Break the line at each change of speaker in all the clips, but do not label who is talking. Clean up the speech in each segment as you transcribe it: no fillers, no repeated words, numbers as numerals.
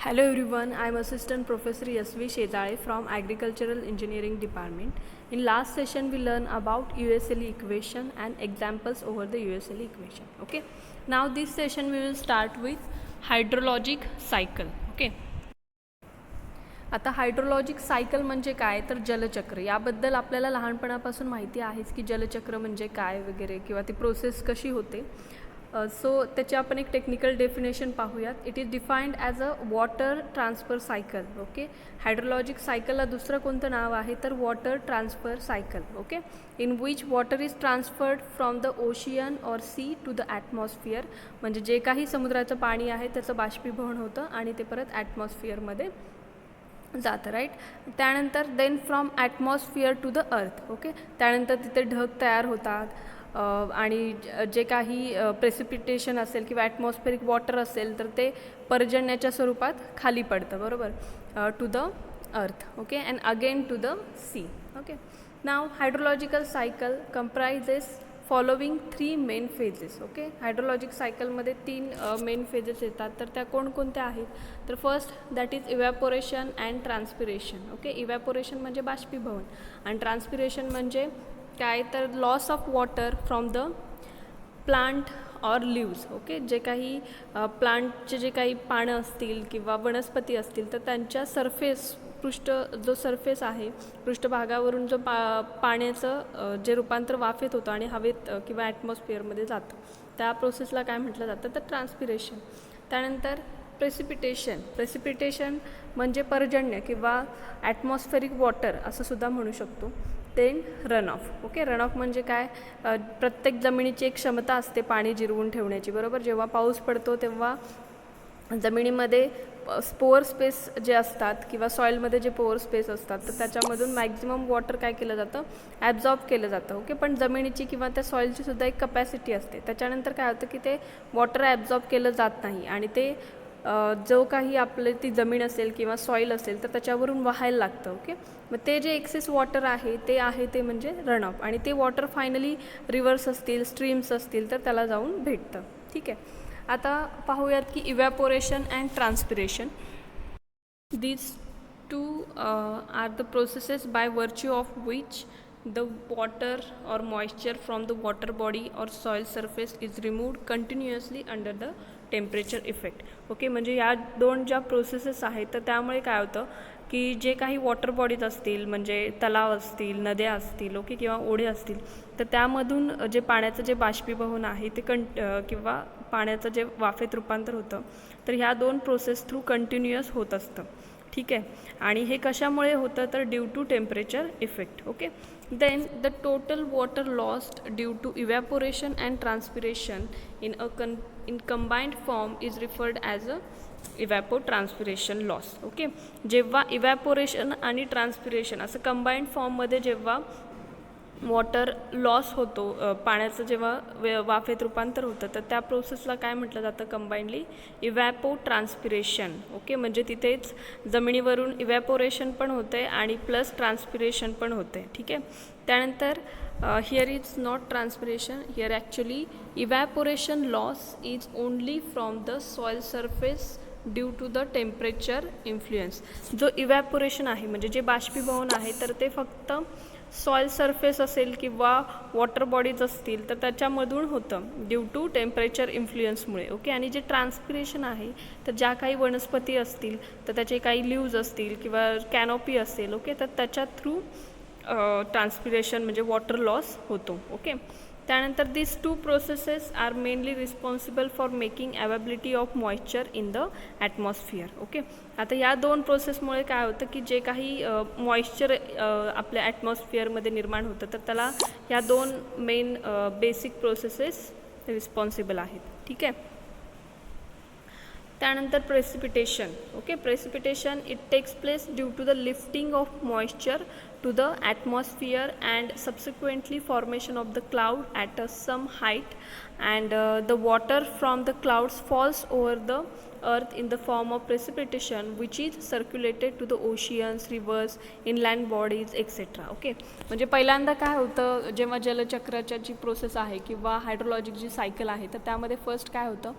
Hello everyone, I am Assistant Professor SV Shedale from Agricultural Engineering Department. In last session we learned about USLE equation and examples over the USLE equation. Okay. Now this session we will start with hydrologic cycle. Okay. आता हायड्रोलॉजिक cycle म्हणजे काय तर जलचक्र. याबद्दल आपल्याला लहानपणापासून माहिती आहेच की जलचक्र म्हणजे काय वगैरे किंवा ती प्रोसेस कशी होते. सो त्याची आपण एक टेक्निकल डेफिनेशन पाहूयात. It is defined as a water transfer cycle. Okay. Hydrologic सायकलला दुसरं कोणतं नाव आहे तर water transfer cycle. Okay. In which water is transferred from the ocean or sea to the atmosphere. म्हणजे जे काही समुद्राचं पाणी आहे त्याचं बाष्पीभवन होतं आणि ते परत ॲटमॉस्फिअरमध्ये जातं. राईट. त्यानंतर then from atmosphere to the earth. Okay. त्यानंतर तिथे ढग तयार होतात आणि जे काही प्रेसिपिटेशन असेल किंवा ॲटमॉस्फेरिक वॉटर असेल तर ते पर्जन्याच्या स्वरूपात खाली पडतं. बरोबर. To the earth. Okay. And again to the sea. Okay. Now hydrological cycle comprises following 3 main phases. Okay. Hydrologic सायकलमध्ये 3 मेन फेजेस येतात. तर त्या कोणकोणत्या आहेत तर first that is evaporation and transpiration. Okay. Evaporation म्हणजे बाष्पीभवन आणि ट्रान्सपिरेशन म्हणजे काय तर loss of water from the plant or leaves. Okay. जे काही प्लांटचे जे काही पानं असतील किंवा वनस्पती असतील तर त्यांच्या जो सरफेस आहे पृष्ठभागावरून जो पाण्याचं जे रूपांतर वाफेत होतं आणि हवेत किंवा ॲटमॉस्फिअरमध्ये जातं त्या प्रोसेसला काय म्हटलं जातं तर ट्रान्सपिरेशन. त्यानंतर प्रेसिपिटेशन म्हणजे पर्जन्य किंवा ॲटमॉस्फेरिक वॉटर असं सुद्धा म्हणू शकतो. Then run off. Okay. Run off म्हणजे काय प्रत्येक जमिनीची एक क्षमता असते पाणी जिरवून ठेवण्याची. बरोबर. जेव्हा पाऊस पडतो तेव्हा जमिनीमध्ये पोअर स्पेस जे असतात किंवा सॉईलमध्ये जे पोअर स्पेस असतात तर त्याच्यामधून मॅक्झिमम वॉटर काय केलं जातं ॲब्झॉर्ब केलं जातं. ओके. पण जमिनीची किंवा त्या सॉईलची सुद्धा एक कपॅसिटी असते. त्याच्यानंतर काय होतं की ते वॉटर ॲब्झॉर्ब केलं जात नाही आणि ते जो काही आपले ती जमीन असेल किंवा सॉईल असेल तर त्याच्यावरून वाहायला लागतं. ओके. मग ते जे एक्सेस वॉटर आहे ते म्हणजे रन ऑफ आणि ते वॉटर फायनली रिव्हर्स असतील स्ट्रीम्स असतील तर त्याला जाऊन भेटतं. ठीक आहे. आता पाहूयात की evaporation and transpiration. These two are the processes by virtue of which the water or moisture from the water body or soil surface is removed continuously under the temperature effect. Okay. म्हणजे या दोन ज्या processes आहेत तर त्यामुळे काय होतं की जे काही वॉटर बॉडीज असतील म्हणजे तलाव असतील नद्या असतील ओके किंवा ओढे असतील तर त्यामधून जे पाण्याचं जे बाष्पीभवन आहे ते किंवा पाण्याचं जे वाफेत रूपांतर होतं तर ह्या दोन प्रोसेस थ्रू कंटिन्युअस होत असतं. ठीक आहे. आणि हे कशामुळे होतं तर due to temperature effect. Okay. Then the total water lost due to evaporation and transpiration in combined form is referred as a evapotranspiration loss. Okay. जेव्हा इव्हॅपोरेशन आणि ट्रान्सपिरेशन असं कंबाईंड फॉर्ममध्ये जेव्हा वॉटर लॉस होतो पाण्याचं जेव्हा वाफेत रूपांतर होतं तर त्या प्रोसेसला काय म्हटलं जातं कंबाईंडली इव्हॅपोट्रान्सपिरेशन. ओके. म्हणजे तिथेच जमिनीवरून इव्हॅपोरेशन पण होते आणि प्लस ट्रान्सपिरेशन पण होते. ठीक आहे. त्यानंतर here is not transpiration. Here actually evaporation loss is only from the soil surface due to the temperature influence. जो इव्हॅपोरेशन आहे म्हणजे जे बाष्पीभवन आहे तर ते फक्त सॉईल सरफेस असेल किंवा वॉटर बॉडीज असतील तर त्याच्यामधून होतं ड्यू टू टेम्परेचर इन्फ्लुएन्समुळे. ओके. आणि जे ट्रान्सपिरेशन आहे तर ज्या काही वनस्पती असतील तर त्याचे काही लिव्ज असतील किंवा कॅनोपी असेल ओके तर त्याच्या थ्रू ट्रान्सपिरेशन म्हणजे वॉटर लॉस होतो. ओके. त्यानंतर this two processes are mainly responsible for making availability of moisture in the atmosphere. Okay. आता या दोन प्रोसेसमुळे काय होतं की जे काही मॉइश्चर आपल्या ॲटमॉस्फिअरमध्ये निर्माण होतं तर त्याला या दोन मेन बेसिक प्रोसेसेस रिस्पॉन्सिबल आहेत. ठीक आहे. त्यानंतर precipitation. Okay. Precipitation it takes place due to the lifting of moisture to the atmosphere and subsequently formation of the cloud at some height and the water from the clouds falls over the earth in the form of precipitation which is circulated to the oceans, rivers, inland bodies etc. Okay. म्हणजे पहिल्यांदा काय होतं जेव्हा जलचक्राची जी process आहे किंवा हायड्रोलॉजिक जी cycle आहे तर त्यामध्ये फर्स्ट काय होतं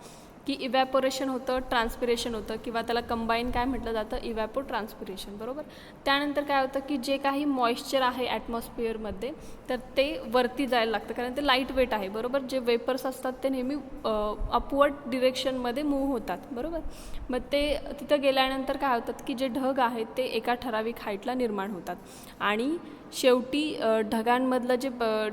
की इव्हॅपोरेशन होतं, ट्रान्सपिरेशन होतं, किंवा त्याला कंबाईन काय म्हटलं जातं, इव्हॅपो ट्रान्सपिरेशन, बरोबर. त्यानंतर काय होतं की जे काही मॉइश्चर आहे ॲटमॉस्फिअरमध्ये तर ते वरती जायला लागतं, कारण ते लाईट वेट आहे, बरोबर. जे वेपर्स असतात ते नेहमी अपवर्ड डिरेक्शनमध्ये मूव्ह होतात, बरोबर. मग ते तिथं गेल्यानंतर काय होतात की जे ढग आहेत ते एका ठराविक हाईटला निर्माण होतात आणि शेवटी ढगांमधलं जे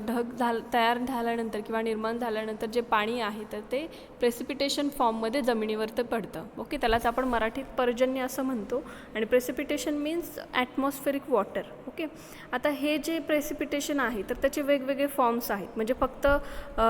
ढग तयार झाल्यानंतर किंवा निर्माण झाल्यानंतर जे पाणी आहे तर ते प्रेसिपिटेशन फॉर्ममध्ये जमिनीवर ते पडतं. ओके, त्यालाच आपण मराठीत पर्जन्य असं म्हणतो. आणि precipitation means atmospheric water. Okay, आता हे जे प्रेसिपिटेशन आहे तर त्याचे वेगवेगळे फॉर्म्स आहेत. म्हणजे फक्त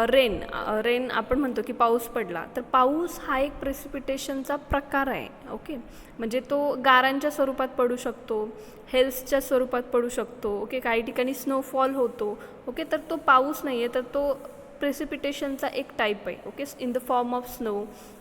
रेन आपण म्हणतो की पाऊस पडला, तर पाऊस हा एक प्रेसिपिटेशनचा प्रकार आहे. ओके, म्हणजे तो गारांच्या स्वरूपात पडू शकतो, हेल्सच्या स्वरूपात पडू शकतो. ओके, काही ठिकाणी स्नोफॉल होतो. ओके, तर तो पाऊस नाही आहे, तर तो प्रेसिपिटेशनचा एक टाईप आहे. Okay, in the form of snow,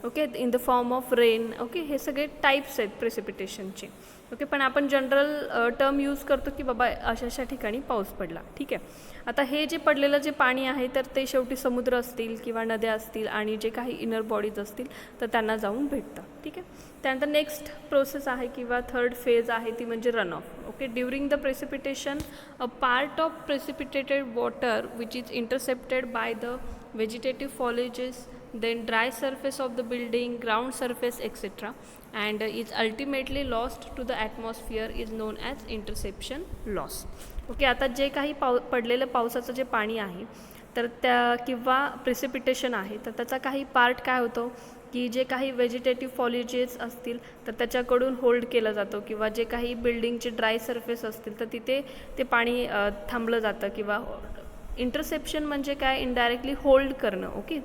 okay, in the form of rain. Okay, हे सगळे टाईप्स आहेत प्रेसिपिटेशनचे. ओके, पण आपण जनरल टर्म यूज करतो की बाबा अशा ठिकाणी पाऊस पडला. ठीक आहे, आता हे जे पडलेलं जे पाणी आहे तर ते शेवटी समुद्र असतील किंवा नद्या असतील आणि जे काही इनर बॉडीज असतील तर त्यांना जाऊन भेटतं. ठीक आहे, त्यानंतर नेक्स्ट प्रोसेस आहे किंवा थर्ड फेज आहे ती म्हणजे run off. Okay, during the precipitation a part of precipitated water which is intercepted by the vegetative foliages, then dry surface of the building, ground surface, etc., and is ultimately lost to the atmosphere is known as interception loss. Okay, आता जे काही पडलेलं पावसाचं जे पाणी आहे तर त्या किंवा प्रेसिपिटेशन आहे तर त्याचा काही पार्ट काय होतो की जे काही व्हेजिटेटिव्ह फॉलिजेस असतील तर त्याच्याकडून होल्ड केलं जातं, किंवा जे काही बिल्डिंगचे ड्राय सरफेस असतील तर तिथे ते पाणी थांबलं जातं. किंवा इंटरसेप्शन म्हणजे काय, इनडायरेक्टली होल्ड करणं. ओके,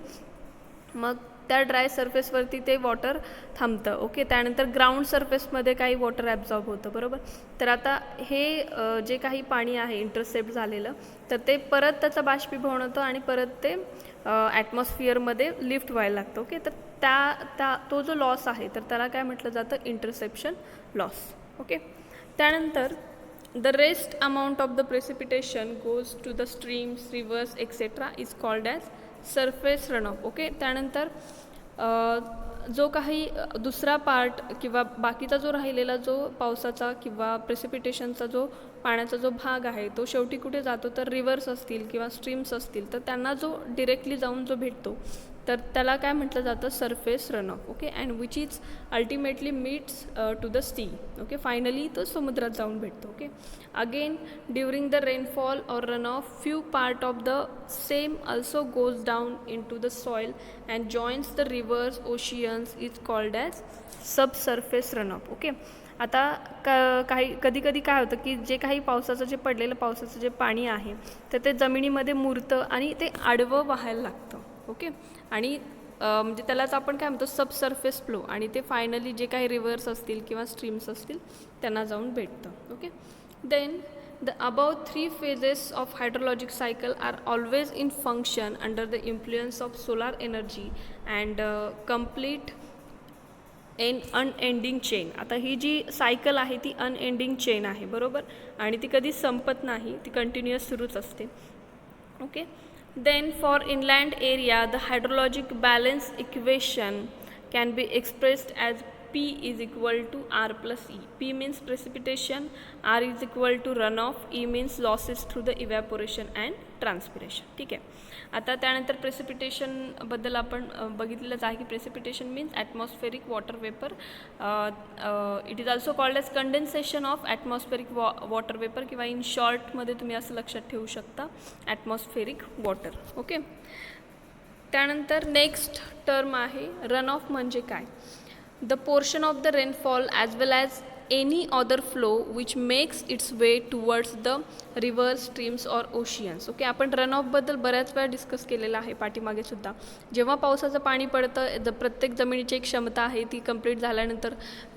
मग त्या ड्राय सरफेसवरती ते वॉटर थांबतं. ओके, त्यानंतर ग्राउंड सरफेसमध्ये काही वॉटर ॲब्झॉर्ब होतं, बरोबर. तर आता हे जे काही पाणी आहे इंटरसेप्ट झालेलं तर ते परत त्याचं बाष्पीभवन होतं आणि परत ते ॲटमॉस्फिअरमध्ये लिफ्ट व्हायला लागतं. ओके, तर तो जो लॉस आहे तर त्याला काय म्हटलं जातं, इंटरसेप्शन लॉस. ओके, त्यानंतर the rest amount of the precipitation goes to the streams, rivers, etc. is called as surface runoff. Okay, त्यानंतर जो काही दुसरा पार्ट किंवा बाकीचा जो राहिलेला जो पावसाचा किंवा प्रेसिपिटेशनचा जो पाण्याचा जो भाग आहे तो शेवटी कुठे जातो तर रिव्हर्स असतील किंवा स्ट्रीम्स असतील तर त्यांना जो डिरेक्टली जाऊन जो भेटतो तर त्याला काय म्हटलं जातं, surface runoff. Okay, and which is ultimately meets to the sea. Okay, finally तो समुद्रात जाऊन भेटतो. Okay, again during the rainfall or runoff few part of the same also goes down into the soil and joins the rivers, oceans is called as subsurface runoff. Okay, आता कधी कधी काय होतं की जे काही पावसाचं जे पडलेलं पावसाचं जे पाणी आहे तर ते जमिनीमध्ये मुरतं आणि ते आडवं वाहायला लागतं. ओके, आणि म्हणजे त्यालाच आपण काय म्हणतो, सबसर्फेस फ्लो, आणि ते फायनली जे काही रिव्हर्स असतील किंवा स्ट्रीम्स असतील त्यांना जाऊन भेटतं. Okay, then the above three phases of hydrologic cycle are always in function under the influence of solar energy and complete an unending chain. आता ही जी सायकल आहे ती अनएंडिंग चेन आहे, बरोबर, आणि ती कधी संपत नाही, ती कंटिन्युअस सुरूच असते. Okay, then for inland area the hydrologic balance equation can be expressed as P is equal to R plus E. P means precipitation, R is equal to runoff, E means losses through the evaporation and transpiration. ठीक आहे, आता त्यानंतर प्रेसिपिटेशनबद्दल आपण बघितलेलंच आहे की precipitation means atmospheric water vapour. It is also called as condensation of atmospheric water vapour, किंवा in शॉर्टमध्ये तुम्ही असं लक्षात ठेवू शकता ॲटमॉस्फेरिक वॉटर. ओके, त्यानंतर नेक्स्ट टर्म आहे रन ऑफ. म्हणजे काय, the portion of the rainfall as well as any other flow which makes its way towards the rivers, streams or oceans. Okay, आपण रन ऑफबद्दल बऱ्याच वेळा डिस्कस केलेलं आहे पाठीमागे सुद्धा. जेव्हा पावसाचं पाणी पडतं प्रत्येक जमिनीची एक क्षमता आहे ती कंप्लीट झाल्यानंतर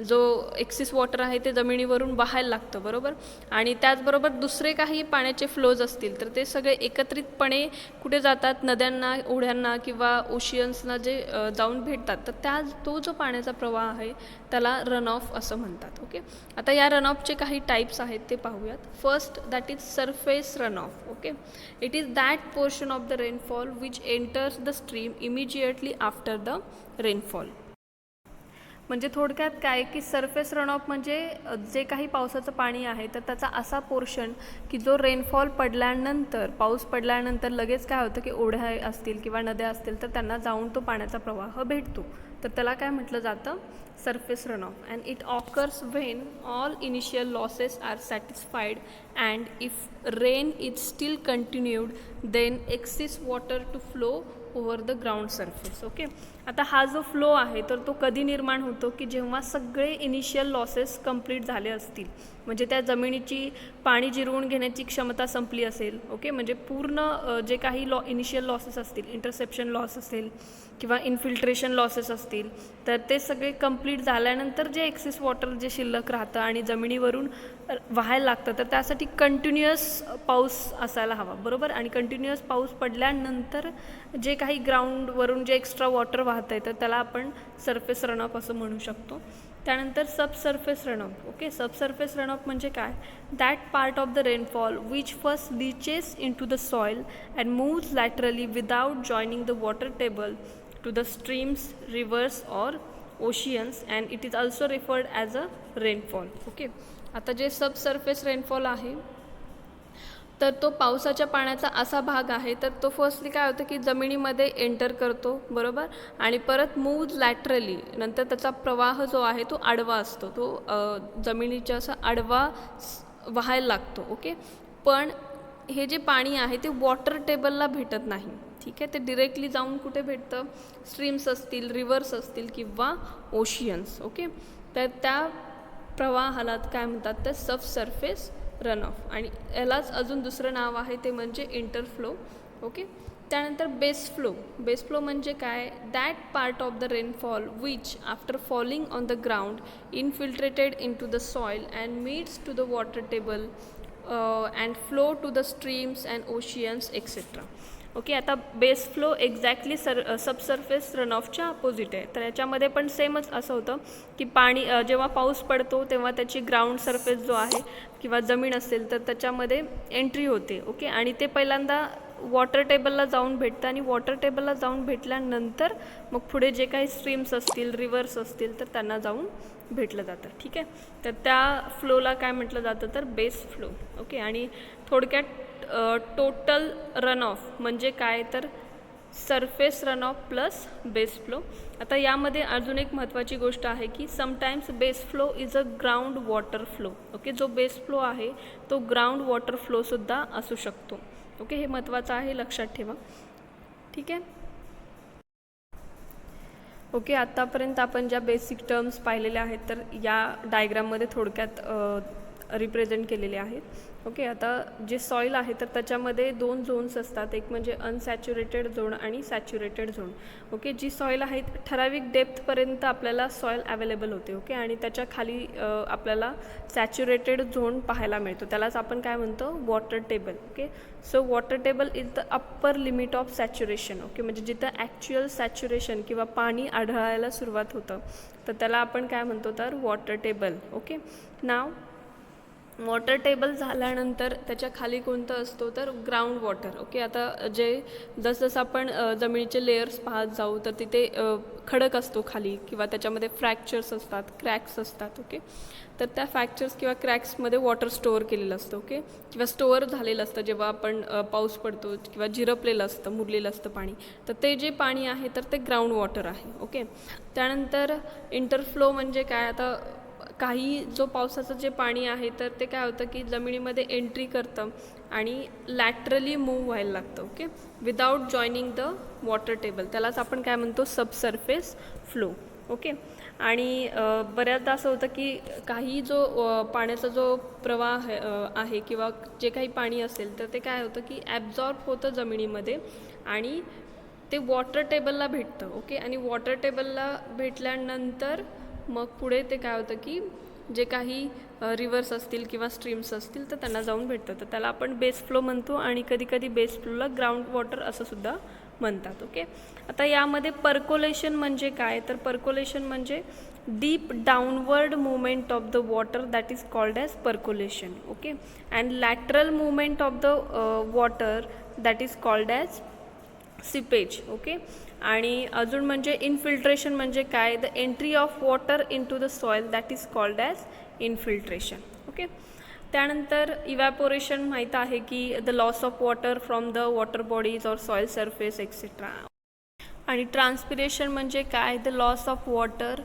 जो एक्सिस वॉटर आहे ते जमिनीवरून वाहायला लागतं, बरोबर, आणि त्याचबरोबर दुसरे काही पाण्याचे फ्लोज असतील तर ते सगळे एकत्रितपणे कुठे जातात, नद्यांना, ओढ्यांना किंवा ओशियन्सना जे जाऊन भेटतात तर तो जो पाण्याचा प्रवाह आहे त्याला रन ऑफ असं म्हणतात. ओके, आता या रनऑफचे काही टाईप्स आहेत ते पाहूयात. First that is surface runoff. Okay, it is that portion of the rainfall which enters the stream immediately after the rainfall. म्हणजे थोडक्यात काय की सरफेस रनऑफ म्हणजे जे काही पावसाचं पाणी आहे तर त्याचा असा पोर्शन की जो रेनफॉल पडल्यानंतर, पाऊस पडल्यानंतर लगेच काय होतं की ओढ्या असतील किंवा नद्या असतील तर त्यांना जाऊन तो पाण्याचा प्रवाह भेटतो, तर त्याला काय म्हटलं जातं, surface runoff. And it occurs when all initial losses are satisfied and if rain is still continued then excess water to flow over the ground surface. Okay, आता हा जो फ्लो आहे तर तो कधी निर्माण होतो की जेव्हा सगळे इनिशियल लॉसेस कंप्लीट झाले असतील, म्हणजे त्या जमिनीची पाणी जिरवून घेण्याची क्षमता संपली असेल. ओके, म्हणजे पूर्ण जे काही इनिशियल लॉसेस असतील, इंटरसेप्शन लॉस असेल किंवा इन्फिल्ट्रेशन लॉसेस असतील, तर ते सगळे कंप्लीट झाल्यानंतर जे एक्सेस वॉटर जे शिल्लक राहतं आणि जमिनीवरून वाहायला लागतं, तर त्यासाठी कंटिन्युअस पाऊस असायला हवा, बरोबर. आणि कंटिन्युअस पाऊस पडल्यानंतर जे काही ग्राउंडवरून जे एक्स्ट्रा वॉटर वाहतं आहे तर त्याला आपण सरफेस रनऑफ असं म्हणू शकतो. त्यानंतर subsurface runoff. Okay, subsurface runoff म्हणजे काय, that part of the rainfall which first leaches into the soil and moves laterally without joining the water table to the streams, rivers or oceans and it is also referred as a rainfall. Okay, आता जे subsurface rainfall आहे तर तो पावसाच्या पाण्याचा असा भाग आहे तर तो फर्स्टली काय होतं की जमिनीमध्ये एंटर करतो, बरोबर, आणि परत मूव्ज लॅटरली, नंतर त्याचा प्रवाह जो आहे तो आडवा असतो, तो जमिनीच्या असा आडवा वाहायला लागतो. ओके, पण हे जे पाणी आहे ते वॉटर टेबलला भेटत नाही. ठीक आहे, ते डिरेक्टली जाऊन कुठे भेटतं, स्ट्रीम्स असतील, रिव्हर्स असतील किंवा ओशियन्स. ओके, तर त्या प्रवाहाला काय म्हणतात तर सबसर्फेस रनऑफ. आणि यालाच अजून दुसरं नाव आहे ते म्हणजे इंटरफ्लो. ओके, त्यानंतर बेस फ्लो. बेस फ्लो म्हणजे काय, that part of the rainfall which after falling on the ground infiltrated into the soil and meets to the water table and flow to the streams and oceans etcetera. Okay, आता base flow exactly subsurface रनऑफच्या opposite आहे. तर याच्यामध्ये पण सेमच असं होतं की पाणी जेव्हा पाऊस पडतो तेव्हा त्याची ग्राउंड सरफेस जो आहे किंवा जमीन असेल तर त्याच्यामध्ये एंट्री होते. ओके, आणि ते पहिल्यांदा वॉटर टेबलला जाऊन भेटतं आणि वॉटर टेबलला जाऊन भेटल्यानंतर मग पुढे जे काही स्ट्रीम्स असतील, रिव्हर्स असतील तर त्यांना जाऊन भेटलं जातं. ठीक आहे, तर त्या फ्लोला काय म्हटलं जातं तर बेस फ्लो. ओके, आणि थोडक्यात टोटल रनऑफ म्हणजे काय तर surface runoff plus base flow. आता यामध्ये अजून एक महत्त्वाची गोष्ट आहे की sometimes base flow is a ground water flow. Okay, जो बेस फ्लो आहे तो ग्राउंड वॉटर फ्लोसुद्धा असू शकतो. ओके, हे महत्त्वाचं आहे, लक्षात ठेवा. ठीक आहे. ओके, आत्तापर्यंत आपण ज्या बेसिक टर्म्स पाहिलेल्या आहेत तर या डायग्राममध्ये थोडक्यात रिप्रेझेंट केलेले आहेत. ओके, आता जे सॉईल आहे तर त्याच्यामध्ये 2 झोन्स असतात, एक म्हणजे अनसॅच्युरेटेड झोन आणि सॅच्युरेटेड झोन. ओके, जी सॉईल आहे ठराविक डेप्थपर्यंत आपल्याला सॉईल अवेलेबल होते. ओके, आणि त्याच्या खाली आपल्याला सॅच्युरेटेड झोन पाहायला मिळतो, त्यालाच आपण काय म्हणतो water table. Okay, so water table is the upper limit of saturation. Okay, म्हणजे जिथं ॲक्च्युअल सॅच्युरेशन किंवा पाणी आढळायला सुरुवात होतं तर त्याला आपण काय म्हणतो तर वॉटर टेबल. ओके, नाव वॉटर टेबल झाल्यानंतर त्याच्या खाली कोणतं असतो तर ग्राउंड वॉटर. ओके, आता जे जसजसं आपण जमिनीचे लेयर्स पाहत जाऊ तर तिथे खडक असतो खाली किंवा त्याच्यामध्ये फ्रॅक्चर्स असतात, क्रॅक्स असतात. ओके, तर त्या फ्रॅक्चर्स किंवा क्रॅक्समध्ये वॉटर स्टोअर केलेलं असतं. ओके, किंवा स्टोअर झालेलं असतं जेव्हा आपण पाऊस पडतो किंवा जिरपलेलं असतं, मुरलेलं असतं पाणी, तर ते जे पाणी आहे तर ते ग्राउंड वॉटर आहे. ओके, त्यानंतर इंटरफ्लो म्हणजे काय, आता काही जो पावसाचं जे पाणी आहे तर ते काय होतं की जमिनीमध्ये एंट्री करतं आणि लॅटरली मूव्ह व्हायला लागतं. Okay, without joining the water table, त्यालाच आपण काय म्हणतो सबसर्फेस फ्लो. ओके, आणि बऱ्याचदा असं होतं की काही जो पाण्याचा जो प्रवाह आहे किंवा जे काही पाणी असेल तर ते काय होतं की ॲब्झॉर्ब होतं जमिनीमध्ये आणि ते वॉटर टेबलला भेटतं. ओके, आणि वॉटर टेबलला भेटल्यानंतर मग पुढे ते काय होतं की जे काही रिव्हर्स असतील किंवा स्ट्रीम्स असतील तर त्यांना जाऊन भेटतं, तर त्याला आपण बेस फ्लो म्हणतो आणि कधीकधी बेस फ्लोला ग्राउंड वॉटर असं सुद्धा म्हणतात. ओके, आता यामध्ये पर्कोलेशन म्हणजे काय तर पर्कोलेशन म्हणजे deep downward movement of the water, that is called as percolation. Okay, and lateral movement of the water, that is called as seepage. Okay, आणि अजून म्हणजे इनफिल्ट्रेशन म्हणजे काय, the entry of water into the soil, that is called as infiltration. Okay, त्यानंतर evaporation माहीत आहे की the loss of water from the water bodies or soil surface etcetera. आणि ट्रान्सपिरेशन म्हणजे काय, the loss of water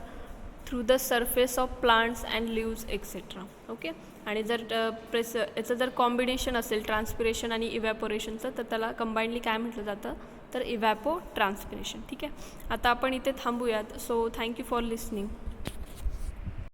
through the surface of plants and leaves etcetera. Okay, आणि जर याचं जर कॉम्बिनेशन असेल ट्रान्सपिरेशन आणि इव्हॅपोरेशनचं, तर त्याला कंबाईंडली काय म्हटलं जातं, तर इव्हॅपो ट्रान्सपिरेशन. ठीक आहे, आता आपण इथे थांबूयात. So thank you for listening.